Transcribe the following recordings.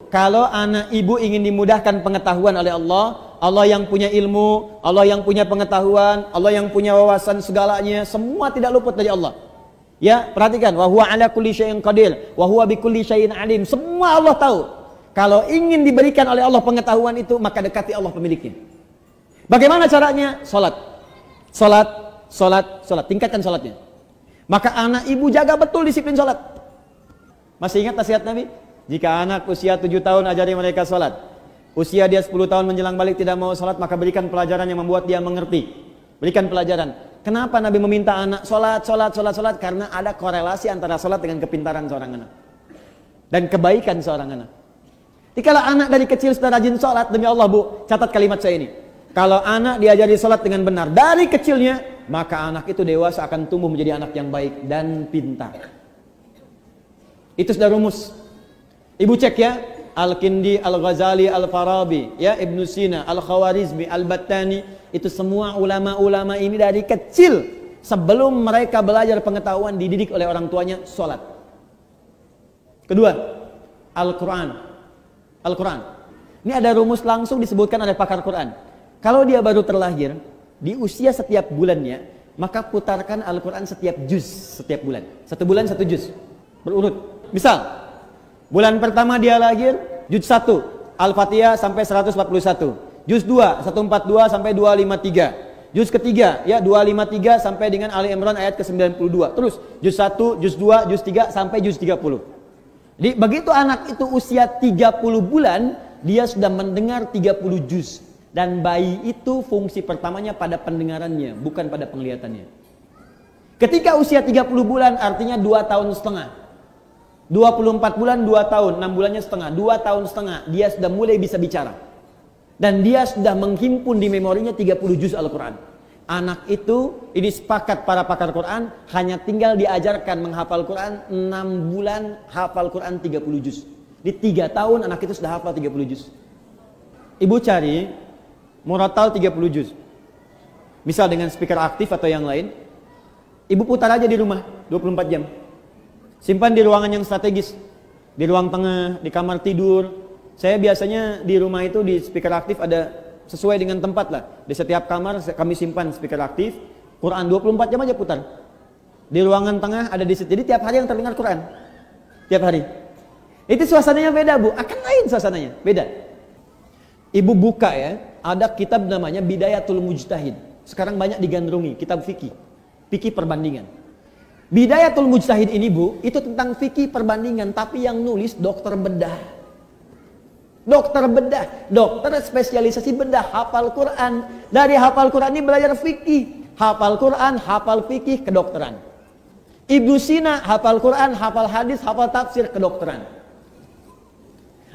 kalau anak ibu ingin dimudahkan pengetahuan oleh Allah, Allah yang punya ilmu, Allah yang punya pengetahuan, Allah yang punya wawasan segalanya, semua tidak luput dari Allah. Ya, perhatikan, wa huwa ala kulli syai'in qadir, wa huwa bikulli syai'in alim. Semua Allah tahu. Kalau ingin diberikan oleh Allah pengetahuan itu, maka dekati Allah pemiliknya. Bagaimana caranya? Salat. Salat, salat, salat. Tingkatkan salatnya. Maka anak ibu jaga betul disiplin salat. Masih ingat nasihat Nabi? Jika anak usia 7 tahun ajari mereka salat. Usia dia 10 tahun menjelang balik tidak mau salat, maka berikan pelajaran yang membuat dia mengerti. Berikan pelajaran. Kenapa Nabi meminta anak salat, salat, salat, salat? Karena ada korelasi antara salat dengan kepintaran seorang anak. Dan kebaikan seorang anak. Jadi kalau anak dari kecil sudah rajin salat, demi Allah Bu, catat kalimat saya ini. Kalau anak diajari salat dengan benar dari kecilnya, maka anak itu dewasa akan tumbuh menjadi anak yang baik dan pintar. Itu sudah rumus. Ibu cek ya, Al-Kindi, Al-Ghazali, Al-Farabi, ya, Ibnu Sina, Al-Khawarizmi, Al-Battani, itu semua ulama-ulama ini dari kecil sebelum mereka belajar pengetahuan dididik oleh orang tuanya salat. Kedua, Al-Quran. Al-Quran. Ini ada rumus langsung disebutkan oleh pakar Quran. Kalau dia baru terlahir, di usia setiap bulannya, maka putarkan Al-Quran setiap juz setiap bulan. 1 bulan 1 juz. Berurut. Misal, bulan pertama dia lahir, juz 1, Al-Fatihah sampai 141. Juz 2, 142 sampai 253. Juz ketiga, ya 253 sampai dengan Ali Imran ayat ke-92. Terus, juz 1, juz 2, juz 3 sampai juz 30. Jadi, begitu anak itu usia 30 bulan, dia sudah mendengar 30 juz. Dan bayi itu fungsi pertamanya pada pendengarannya, bukan pada penglihatannya. Ketika usia 30 bulan artinya 2 tahun setengah. 24 bulan 2 tahun, 6 bulannya setengah, 2 tahun setengah dia sudah mulai bisa bicara. Dan dia sudah menghimpun di memorinya 30 juz Al-Quran. Anak itu, ini sepakat para pakar Quran, hanya tinggal diajarkan menghafal Quran 6 bulan hafal Quran 30 juz. Di 3 tahun anak itu sudah hafal 30 juz. Ibu cari Muratal 30 juz. Misal dengan speaker aktif atau yang lain, ibu putar aja di rumah 24 jam. Simpan di ruangan yang strategis, di ruang tengah, di kamar tidur. Saya biasanya di rumah itu di speaker aktif ada sesuai dengan tempat lah. Di setiap kamar kami simpan speaker aktif, Quran 24 jam aja putar. Di ruangan tengah ada di situ. Jadi tiap hari yang terdengar Quran. Tiap hari. Itu suasananya beda Bu, akan lain suasananya, beda. Ibu buka ya, ada kitab namanya Bidayatul Mujtahid. Sekarang banyak digandrungi, kitab fikih. Fikih perbandingan. Bidayatul Mujtahid ini Bu, itu tentang fikih perbandingan, tapi yang nulis dokter bedah. Dokter bedah, dokter spesialisasi bedah, hafal Quran. Dari hafal Quran ini belajar fikih. Hafal Quran, hafal fikih, kedokteran. Ibnu Sina, hafal Quran, hafal hadis, hafal tafsir, kedokteran.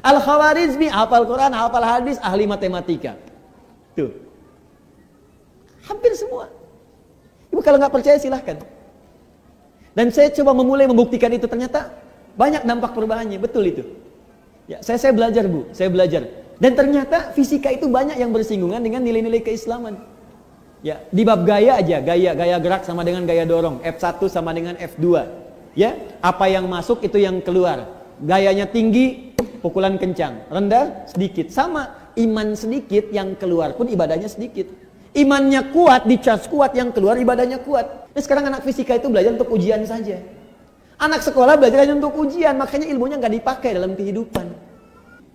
Al-Khawarizmi, hafal Quran, hafal hadis, ahli matematika. Tuh. Hampir semua. Ibu kalau nggak percaya silahkan. Dan saya coba memulai membuktikan itu, ternyata banyak dampak perubahannya, betul itu. Ya, saya belajar Bu, saya belajar. Dan ternyata fisika itu banyak yang bersinggungan dengan nilai-nilai keislaman. Ya, di bab gaya aja, gaya gerak sama dengan gaya dorong, F1 sama dengan F2. Ya, apa yang masuk itu yang keluar. Gayanya tinggi, pukulan kencang, rendah sedikit. Sama, iman sedikit yang keluar pun ibadahnya sedikit. Imannya kuat, dicas kuat, yang keluar ibadahnya kuat. Nah, sekarang anak fisika itu belajar untuk ujian saja. Anak sekolah belajar hanya untuk ujian, makanya ilmunya nggak dipakai dalam kehidupan.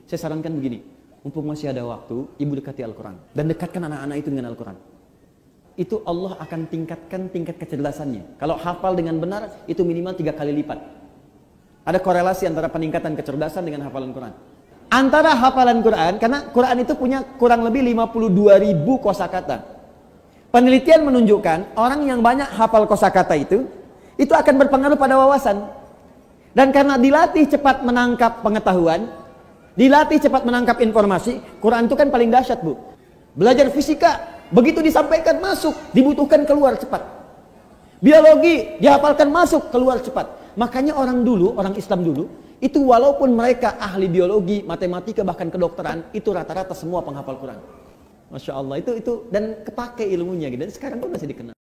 Saya sarankan begini, mumpung masih ada waktu, ibu dekati Al-Quran. Dan dekatkan anak-anak itu dengan Al-Quran. Itu Allah akan tingkatkan tingkat kecerdasannya. Kalau hafal dengan benar, itu minimal 3 kali lipat. Ada korelasi antara peningkatan kecerdasan dengan hafalan Quran. Antara hafalan Quran, karena Quran itu punya kurang lebih 52.000 kosakata. Penelitian menunjukkan orang yang banyak hafal kosakata itu akan berpengaruh pada wawasan. Dan karena dilatih cepat menangkap pengetahuan, dilatih cepat menangkap informasi, Quran itu kan paling dahsyat Bu. Belajar fisika, begitu disampaikan masuk, dibutuhkan keluar cepat. Biologi, dihafalkan masuk, keluar cepat. Makanya orang dulu, orang Islam dulu, itu walaupun mereka ahli biologi, matematika, bahkan kedokteran, itu rata-rata semua penghafal Quran. Masya Allah, itu dan kepake ilmunya gitu. Dan sekarang pun masih dikenal.